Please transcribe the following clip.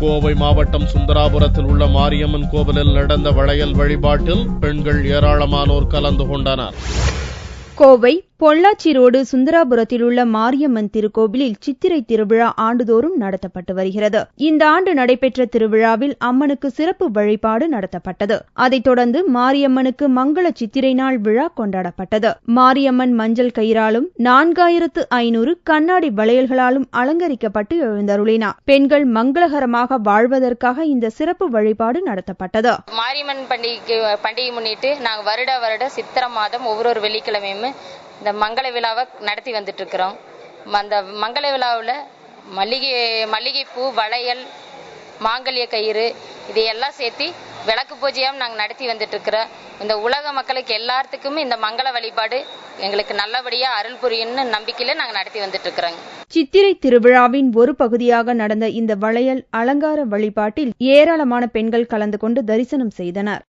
கோவை மாவட்டம் சுந்தராபுரத்தில் உள்ள மாரியம்மன் கோவிலில் நடந்த வளையல் வழிபாட்டில் பெண்கள் ஏராளமானோர் கலந்து கொண்டனர். கோவை பொள்ளாச்சி ரோடு சுந்தராபுரத்தில் உள்ள மாரியம்மன் திருக்கோவிலில் சித்திரை திருவிழா ஆண்டுதோறும் நடத்தப்பட்டு வருகிறது. இந்த ஆண்டு நடைபெற்ற திருவிழாவில் அம்மனுக்கு சிறப்பு வழிபாடு நடத்தப்பட்டது. அதைத் தொடர்ந்து மாரியம்மனுக்கு மங்கள சித்திரை நாள் விழா கொண்டாடப்பட்டது. மாரியம்மன் மஞ்சள் கயிறாலும் 4500 கண்ணாடி வளையல்களாலும் அலங்கரிக்கப்பட்டு எழுந்தருளினார். பெண்கள் மங்களகரமாக வாழ்வதற்காக இந்த சிறப்பு வழிபாடு நடத்தப்பட்டது. மாரியம்மன் பண்டிகை முன்னிட்டு நாங்கள் வருட சித்திரை மாதம் ஒவ்வொரு வெள்ளிக்கிழமையும் இந்த மங்கள விழாவை நடத்தி வந்துட்டு இருக்கிறோம். அந்த மங்கள விழாவில் மல்லிகைப்பூ, வளையல், மாங்கல்ய கயிறு இதையெல்லாம் சேர்த்து விளக்கு பூஜையாக நாங்கள் நடத்தி வந்துட்டு இருக்கிறோம். இந்த உலக மக்களுக்கு எல்லாத்துக்குமே இந்த மங்கள வழிபாடு எங்களுக்கு நல்லபடியாக அருள் புரியும்னு நம்பிக்கையில் நாங்கள் நடத்தி வந்துட்டு இருக்கிறோங்க. சித்திரை திருவிழாவின் ஒரு பகுதியாக நடந்த இந்த வளையல் அலங்கார வழிபாட்டில் ஏராளமான பெண்கள் கலந்து கொண்டு தரிசனம் செய்தனர்.